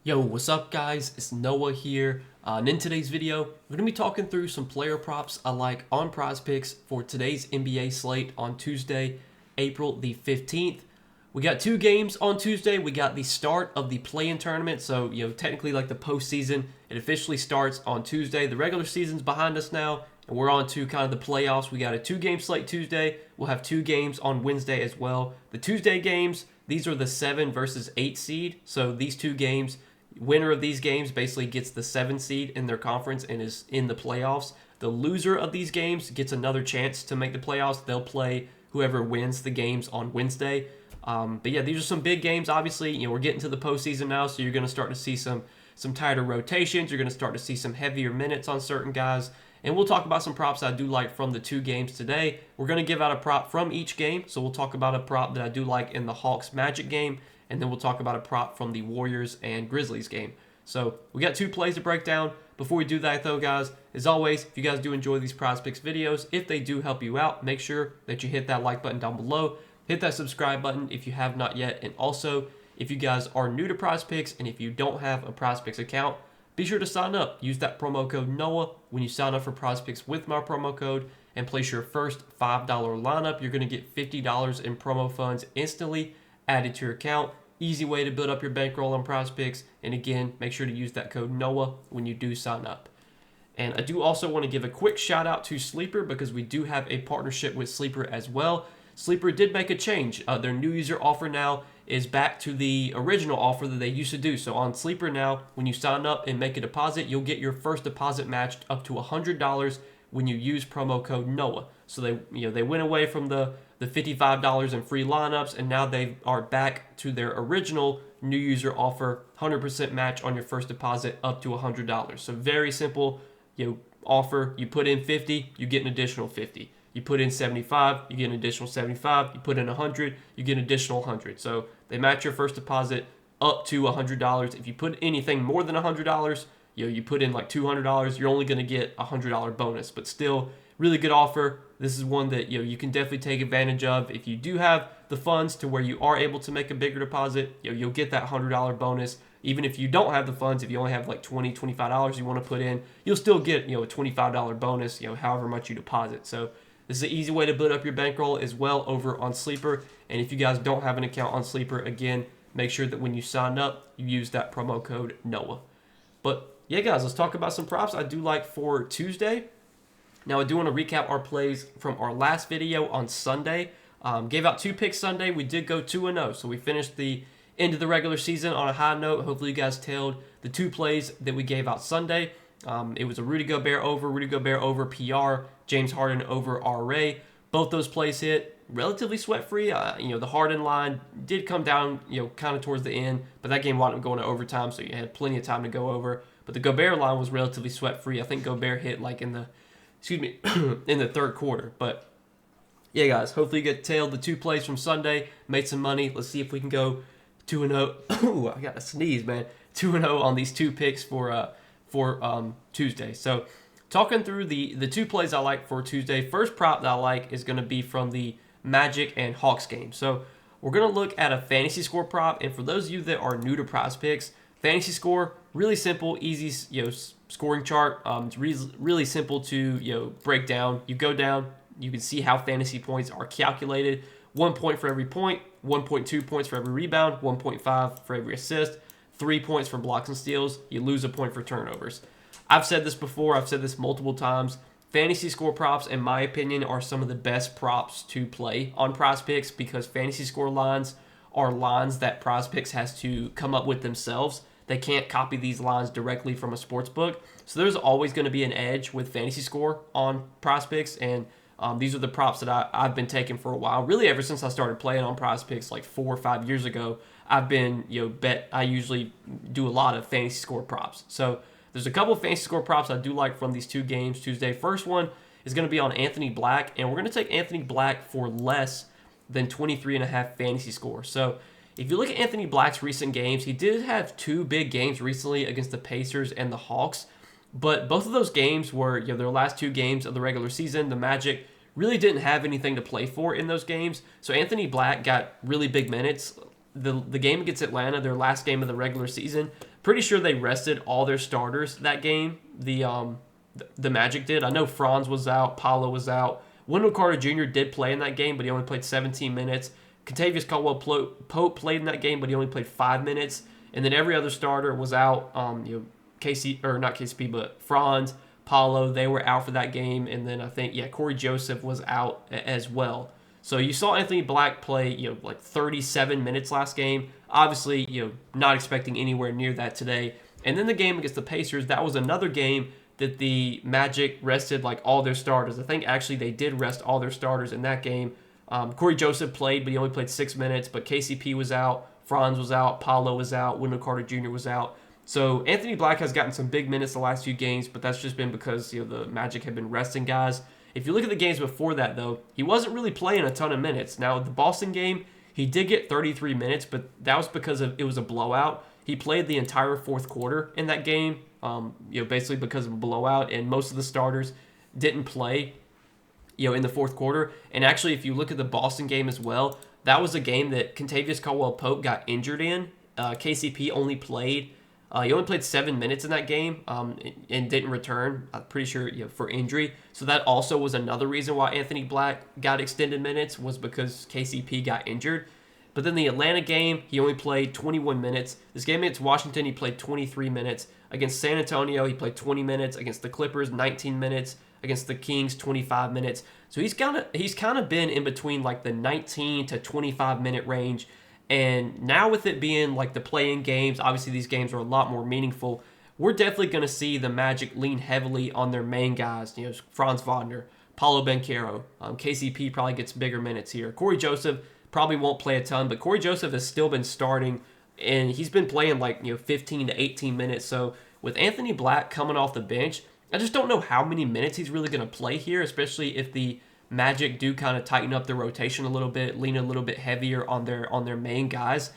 Yo, what's up guys? It's Noah here, and in today's video, we're going to be talking through some player props I like on Prizepicks for today's NBA slate on Tuesday, April the 15th. We got two games on Tuesday. We got the start of the play-in tournament, so technically like the postseason, it officially starts on Tuesday. The regular season's behind us now, and we're on to kind of the playoffs. We got a two-game slate Tuesday. We'll have two games on Wednesday as well. The Tuesday games, these are the 7 versus 8 seed, so these two games, winner of these games basically gets the 7 seed in their conference and is in the playoffs. The loser of these games gets another chance to make the playoffs. They'll play whoever wins the games on Wednesday. But yeah, these are some big games. Obviously, we're getting to the postseason now, so you're going to start to see some tighter rotations. You're going to start to see some heavier minutes on certain guys. And we'll talk about some props I do like from the two games today. We're going to give out a prop from each game. So we'll talk about a prop that I do like in the Hawks Magic game. And then we'll talk about a prop from the Warriors and Grizzlies game. So we got two plays to break down. Before we do that though, guys, as always, if you guys do enjoy these Prizepicks videos, if they do help you out, make sure that you hit that like button down below. Hit that subscribe button if you have not yet. And also, if you guys are new to Prizepicks and if you don't have a Prizepicks account, be sure to sign up. Use that promo code NOAH when you sign up for Prizepicks with my promo code and place your first $5 lineup. You're going to get $50 in promo funds instantly added to your account. Easy way to build up your bankroll on Prizepicks. And again, make sure to use that code NOAH when you do sign up. And I do also want to give a quick shout out to Sleeper because we do have a partnership with Sleeper as well. Sleeper did make a change. Their new user offer now is back to the original offer that they used to do. So on Sleeper now, when you sign up and make a deposit, you'll get your first deposit matched up to $100 when you use promo code NOAH. So they went away from the $55 in free lineups, and now they are back to their original new user offer, 100% match on your first deposit up to $100. So very simple, offer. You put in 50, you get an additional 50. You put in 75, you get an additional 75. You put in 100, you get an additional 100. So they match your first deposit up to $100. If you put anything more than $100, you put in like $200, you're only going to get a $100 bonus. But still, really good offer. This is one that you can definitely take advantage of. If you do have the funds to where you are able to make a bigger deposit, you'll get that $100 bonus. Even if you don't have the funds, if you only have like $20, $25 you want to put in, you'll still get a $25 bonus, however much you deposit. So this is an easy way to build up your bankroll as well over on Sleeper. And if you guys don't have an account on Sleeper, again, make sure that when you sign up, you use that promo code NOAH. But yeah, guys, let's talk about some props I do like for Tuesday. Now, I do want to recap our plays from our last video on Sunday. Gave out two picks Sunday. We did go 2-0, so we finished the end of the regular season on a high note. Hopefully, you guys tailed the two plays that we gave out Sunday. It was a Rudy Gobert over PR, James Harden over RA. Both those plays hit relatively sweat-free. The Harden line did come down, kind of towards the end, but that game wound up going to overtime, so you had plenty of time to go over. But the Gobert line was relatively sweat-free. I think Gobert hit like in the in the third quarter. But yeah, guys, hopefully you get tailed the two plays from Sunday, made some money. Let's see if we can go 2-0. Ooh, I got to sneeze, man. 2-0 on these two picks for Tuesday. So talking through the two plays I like for Tuesday. First prop that I like is going to be from the Magic and Hawks game. So we're going to look at a fantasy score prop. And for those of you that are new to Prizepicks, fantasy score, really simple, easy, scoring chart. It's really simple to break down. You go down, you can see how fantasy points are calculated. 1 point for every point, 1.2 points for every rebound, 1.5 for every assist, 3 points for blocks and steals. You lose a point for turnovers. I've said this before. I've said this multiple times. Fantasy score props, in my opinion, are some of the best props to play on Prizepicks because fantasy score lines are lines that Prizepicks has to come up with themselves. They can't copy these lines directly from a sports book. So there's always going to be an edge with fantasy score on Prizepicks. And these are the props that I've been taking for a while. Really, ever since I started playing on Prizepicks like 4 or 5 years ago, I've been, I usually do a lot of fantasy score props. So there's a couple of fantasy score props I do like from these two games Tuesday. First one is going to be on Anthony Black. And we're going to take Anthony Black for less than 23.5 fantasy score. So if you look at Anthony Black's recent games, he did have two big games recently against the Pacers and the Hawks, but both of those games were their last two games of the regular season. The Magic really didn't have anything to play for in those games, so Anthony Black got really big minutes. The game against Atlanta, their last game of the regular season, Pretty sure they rested all their starters that game. The Magic did. I know Franz was out, Paolo was out. Wendell Carter Jr. did play in that game, but he only played 17 minutes. Contavious Caldwell-Pope played in that game, but he only played 5 minutes. And then every other starter was out. Not KCP, but Franz, Paolo, they were out for that game. And then I think, Corey Joseph was out as well. So you saw Anthony Black play, like 37 minutes last game. Obviously, not expecting anywhere near that today. And then the game against the Pacers, that was another game that the Magic rested like all their starters. I think actually they did rest all their starters in that game. Corey Joseph played, but he only played 6 minutes. But KCP was out, Franz was out, Paolo was out, Wendell Carter Jr. was out. So Anthony Black has gotten some big minutes the last few games, but that's just been because the Magic have been resting guys. If you look at the games before that, though, he wasn't really playing a ton of minutes. Now, the Boston game, he did get 33 minutes, but that was because it was a blowout. He played the entire fourth quarter in that game, basically because of a blowout, and most of the starters didn't play, in the fourth quarter. And actually, if you look at the Boston game as well, that was a game that Contavious Caldwell-Pope got injured in. KCP only played. He only played 7 minutes in that game and didn't return, I'm pretty sure, for injury. So that also was another reason why Anthony Black got extended minutes, was because KCP got injured. But then the Atlanta game, he only played 21 minutes. This game against Washington, he played 23 minutes. Against San Antonio, he played 20 minutes. Against the Clippers, 19 minutes. Against the Kings, 25 minutes. So he's kind of been in between like the 19 to 25 minute range. And now with it being like the play-in games, obviously these games are a lot more meaningful. We're definitely going to see the Magic lean heavily on their main guys. Franz Wagner, Paolo Banchero, KCP probably gets bigger minutes here. Corey Joseph probably won't play a ton, but Corey Joseph has still been starting, and he's been playing like 15 to 18 minutes. So with Anthony Black coming off the bench, I just don't know how many minutes he's really going to play here, especially if the Magic do kind of tighten up their rotation a little bit, lean a little bit heavier on their main guys.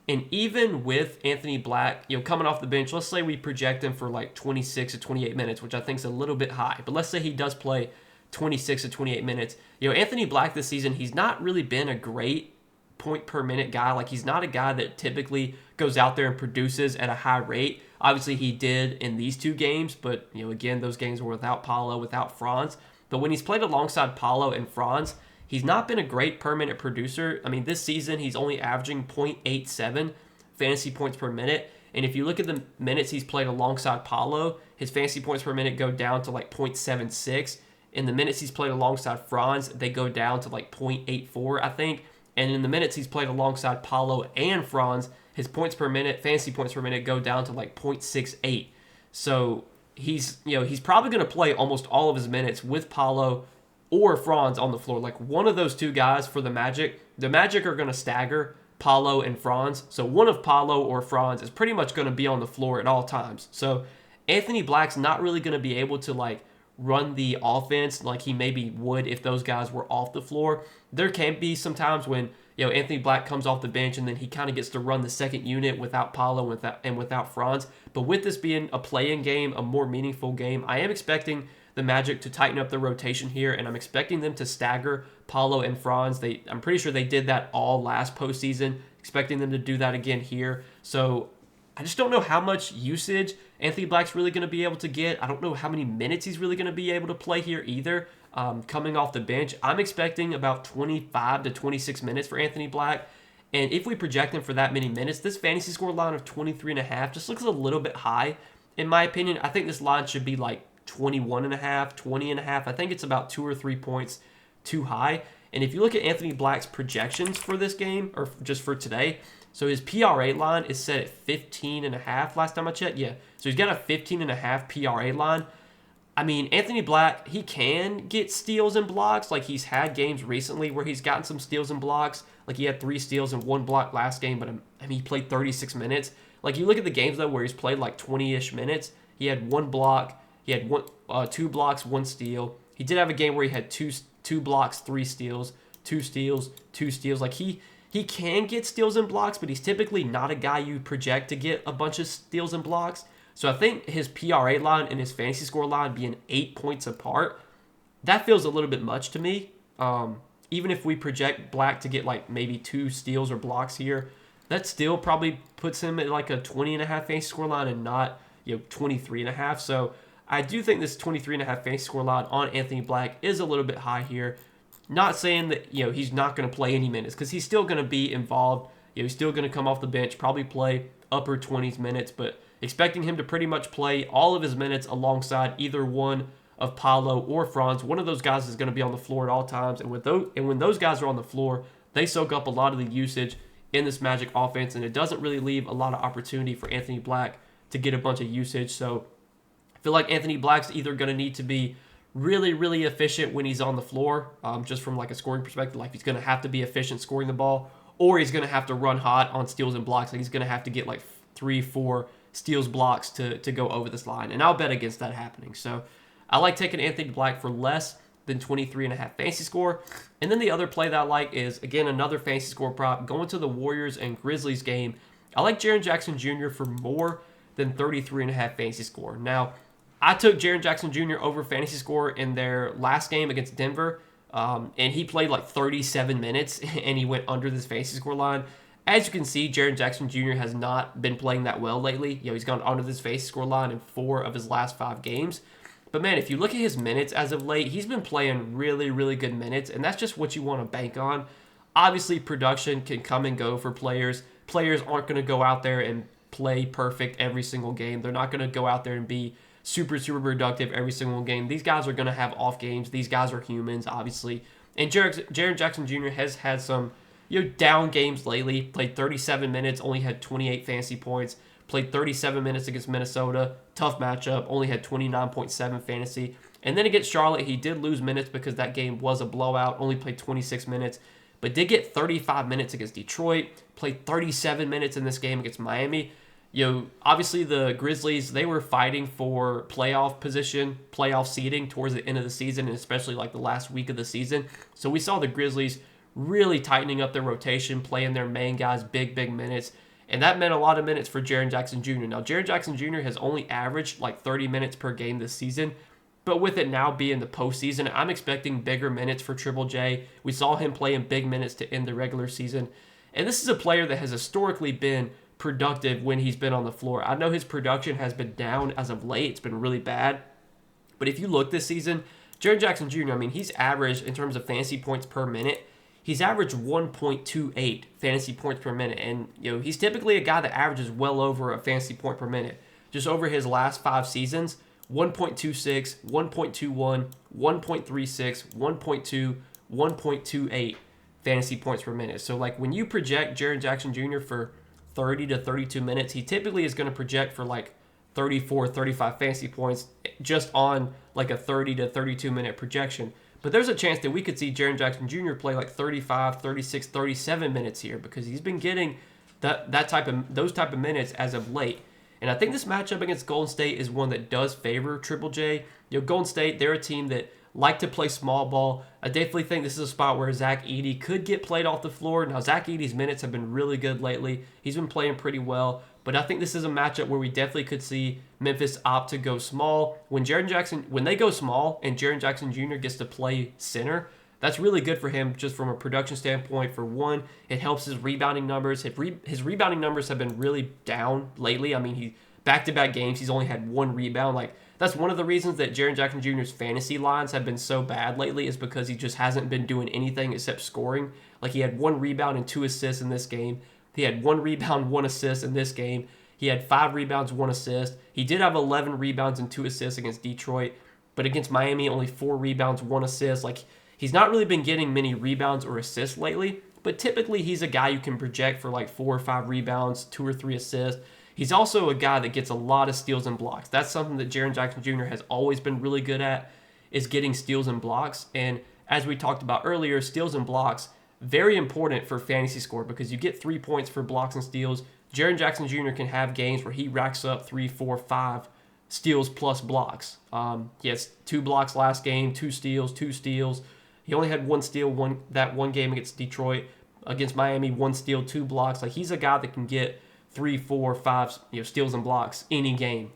And even with Anthony Black, coming off the bench, let's say we project him for like 26 to 28 minutes, which I think is a little bit high. But let's say he does play 26 to 28 minutes. Anthony Black this season, he's not really been a great point per minute guy. Like, he's not a guy that typically goes out there and produces at a high rate. Obviously, he did in these two games, but, again, those games were without Paolo, without Franz. But when he's played alongside Paolo and Franz, he's not been a great per-minute producer. I mean, this season, he's only averaging 0.87 fantasy points per minute. And if you look at the minutes he's played alongside Paolo, his fantasy points per minute go down to like 0.76. In the minutes he's played alongside Franz, they go down to like 0.84, I think. And in the minutes he's played alongside Paolo and Franz, his points per minute, fantasy points per minute, go down to like 0.68. So he's probably going to play almost all of his minutes with Paolo or Franz on the floor. Like, one of those two guys for the Magic are going to stagger Paolo and Franz. So one of Paolo or Franz is pretty much going to be on the floor at all times. So Anthony Black's not really going to be able to like run the offense like he maybe would if those guys were off the floor. There can be some times when Anthony Black comes off the bench and then he kind of gets to run the second unit without Paolo and without Franz. But with this being a play-in game, a more meaningful game, I am expecting the Magic to tighten up the rotation here, and I'm expecting them to stagger Paolo and Franz. I'm pretty sure they did that all last postseason, expecting them to do that again here. So I just don't know how much usage Anthony Black's really going to be able to get. I don't know how many minutes he's really going to be able to play here either. Coming off the bench, I'm expecting about 25 to 26 minutes for Anthony Black. And if we project him for that many minutes, this fantasy score line of 23.5 just looks a little bit high. In my opinion, I think this line should be like 21.5, 20.5. I think it's about 2 or 3 points too high. And if you look at Anthony Black's projections for this game, or just for today, so his PRA line is set at 15.5 last time I checked. Yeah, so he's got a 15.5 PRA line. I mean, Anthony Black, he can get steals and blocks. Like, he's had games recently where he's gotten some steals and blocks. Like, he had 3 steals and 1 block last game, but I mean, he played 36 minutes. Like, you look at the games, though, where he's played like 20-ish minutes. He had 1 block. He had 2 blocks, 1 steal. He did have a game where he had 2 blocks, 3 steals, 2 steals, 2 steals. Like, he can get steals and blocks, but he's typically not a guy you project to get a bunch of steals and blocks. So I think his PRA line and his fantasy score line being 8 points apart, that feels a little bit much to me. Even if we project Black to get like maybe 2 steals or blocks here, that still probably puts him at like a 20.5 fantasy score line and not 23.5. So I do think this 23.5 fantasy score line on Anthony Black is a little bit high here. Not saying that he's not going to play any minutes, because he's still going to be involved. He's still going to come off the bench, probably play upper 20s minutes, but expecting him to pretty much play all of his minutes alongside either one of Paolo or Franz. One of those guys is going to be on the floor at all times, and when those guys are on the floor, they soak up a lot of the usage in this Magic offense, and it doesn't really leave a lot of opportunity for Anthony Black to get a bunch of usage. So I feel like Anthony Black's either going to need to be really, really efficient when he's on the floor, just from like a scoring perspective. Like he's going to have to be efficient scoring the ball, or he's going to have to run hot on steals and blocks. Like he's going to have to get like 3-4 steals, blocks to go over this line, and I'll bet against that happening. So I like taking Anthony Black for less than 23.5 fantasy score. And then the other play that I like is, again, another fantasy score prop. Going to the Warriors and Grizzlies game, I like Jaren Jackson Jr. for more than 33.5 fantasy score. Now, I took Jaren Jackson Jr. over fantasy score in their last game against Denver, and he played like 37 minutes, and he went under this fantasy score line. As you can see, Jaren Jackson Jr. has not been playing that well lately. He's gone under this fantasy score line in 4 of his last 5 games. But man, if you look at his minutes as of late, he's been playing really, really good minutes, and that's just what you want to bank on. Obviously, production can come and go for players. Players aren't going to go out there and play perfect every single game. They're not going to go out there and be super, super productive every single game. These guys are going to have off games. These guys are humans, obviously. And Jaren Jackson Jr. has had some down games lately. Played 37 minutes, only had 28 fantasy points. Played 37 minutes against Minnesota. Tough matchup. Only had 29.7 fantasy. And then against Charlotte, he did lose minutes because that game was a blowout. Only played 26 minutes. But did get 35 minutes against Detroit. Played 37 minutes in this game against Miami. Obviously the Grizzlies, they were fighting for playoff position, playoff seeding towards the end of the season, and especially like the last week of the season. So we saw the Grizzlies really tightening up their rotation, playing their main guys big minutes. And that meant a lot of minutes for Jaren Jackson Jr. Now, Jaren Jackson Jr. has only averaged like 30 minutes per game this season. But with it now being the postseason, I'm expecting bigger minutes for Triple J. We saw him playing big minutes to end the regular season. And this is a player that has historically been productive when he's been on the floor. I know his production has been down as of late. It's been really bad. But if you look this season, Jaren Jackson Jr., he's averaged, in terms of fantasy points per minute, he's averaged 1.28 fantasy points per minute. And, he's typically a guy that averages well over a fantasy point per minute. Just over his last 5 seasons, 1.26, 1.21, 1.36, 1.2, 1.28 fantasy points per minute. So, like, when you project Jaren Jackson Jr. for 30 to 32 minutes, he typically is going to project for, like, 34, 35 fantasy points just on, like, a 30 to 32 minute projection. But there's a chance that we could see Jaren Jackson Jr. play like 35, 36, 37 minutes here, because he's been getting those type of minutes as of late. And I think this matchup against Golden State is one that does favor Triple J. Golden State, they're a team that like to play small ball. I definitely think this is a spot where Zach Edey could get played off the floor. Now, Zach Edey's minutes have been really good lately. He's been playing pretty well. But I think this is a matchup where we definitely could see Memphis opt to go small. When they go small and Jaren Jackson Jr. gets to play center, that's really good for him just from a production standpoint. For one, it helps his rebounding numbers. His rebounding numbers have been really down lately. He back-to-back games, he's only had 1 rebound. Like, that's one of the reasons that Jaren Jackson Jr.'s fantasy lines have been so bad lately, is because he just hasn't been doing anything except scoring. Like, he had 1 rebound and 2 assists in this game. He had 1 rebound, 1 assist in this game. He had 5 rebounds, 1 assist. He did have 11 rebounds and 2 assists against Detroit, but against Miami, only 4 rebounds, 1 assist. Like, he's not really been getting many rebounds or assists lately, but typically he's a guy you can project for like 4 or 5 rebounds, 2 or 3 assists. He's also a guy that gets a lot of steals and blocks. That's something that Jaren Jackson Jr. has always been really good at, is getting steals and blocks. And as we talked about earlier, steals and blocks, very important for fantasy score, because you get 3 points for blocks and steals. Jaren Jackson Jr. can have games where he racks up 3, 4, 5 steals plus blocks. He has 2 blocks last game, 2 steals, 2 steals. He only had 1 steal that one game against Detroit. Against Miami, 1 steal, 2 blocks. Like, he's a guy that can get 3, 4, 5 steals and blocks any game.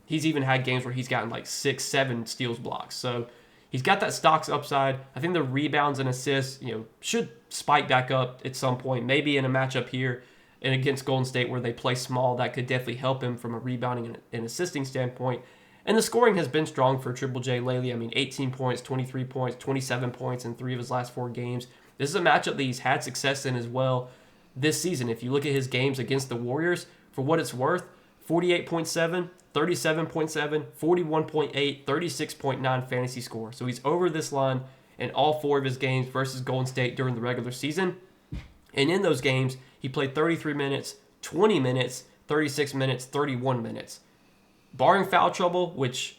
He's even had games where he's gotten like 6, 7 steals, blocks. So he's got that stocks upside. I think the rebounds and assists, should spike back up at some point, maybe in a matchup here and against Golden State where they play small, that could definitely help him from a rebounding and assisting standpoint. And the scoring has been strong for Triple J lately. I mean, 18 points, 23 points, 27 points in 3 of his last 4 games. This is a matchup that he's had success in as well this season. If you look at his games against the Warriors, for what it's worth, 48.7, 37.7, 41.8, 36.9 fantasy score. So he's over this line in all 4 of his games versus Golden State during the regular season. And in those games, he played 33 minutes, 20 minutes, 36 minutes, 31 minutes. Barring foul trouble, which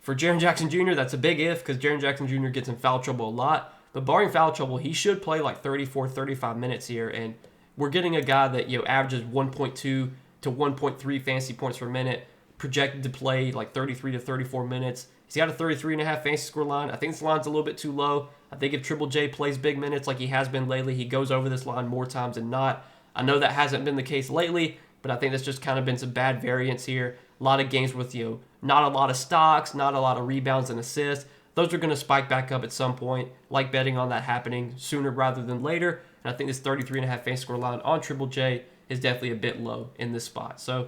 for Jaren Jackson Jr., that's a big if because Jaren Jackson Jr. gets in foul trouble a lot. But barring foul trouble, he should play like 34, 35 minutes here. And we're getting a guy that averages 1.2 to 1.3 fantasy points per minute, projected to play like 33 to 34 minutes. He's got a 33.5 fantasy score line. I think this line's a little bit too low. I think if Triple J plays big minutes like he has been lately, he goes over this line more times than not. I know that hasn't been the case lately, but I think that's just kind of been some bad variance here. A lot of games with, not a lot of stocks, not a lot of rebounds and assists. Those are going to spike back up at some point. Like betting on that happening sooner rather than later. And I think this 33.5 fantasy score line on Triple J is definitely a bit low in this spot. So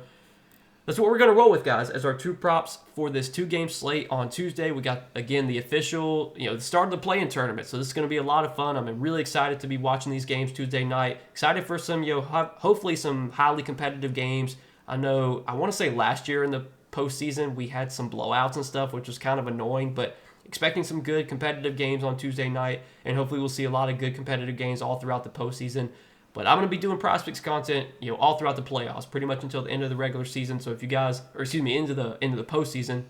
that's what we're going to roll with, guys, as our 2 props for this 2-game slate on Tuesday. We got, again, the official, the start of the play-in tournament. So this is going to be a lot of fun. I'm really excited to be watching these games Tuesday night. Excited for some, hopefully some highly competitive games. I want to say last year in the postseason we had some blowouts and stuff, which was kind of annoying, but expecting some good competitive games on Tuesday night, and hopefully we'll see a lot of good competitive games all throughout the postseason. But I'm going to be doing Prizepicks content, all throughout the playoffs, pretty much until the end of the regular season. So if you guys, into the postseason.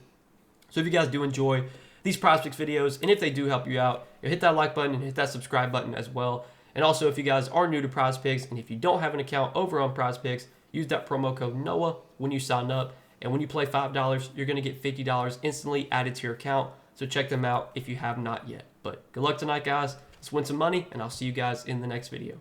So if you guys do enjoy these Prizepicks videos, and if they do help you out, hit that like button and hit that subscribe button as well. And also, if you guys are new to Prizepicks, and if you don't have an account over on Prizepicks, use that promo code NOAH when you sign up. And when you play $5, you're going to get $50 instantly added to your account. So check them out if you have not yet. But good luck tonight, guys. Let's win some money, and I'll see you guys in the next video.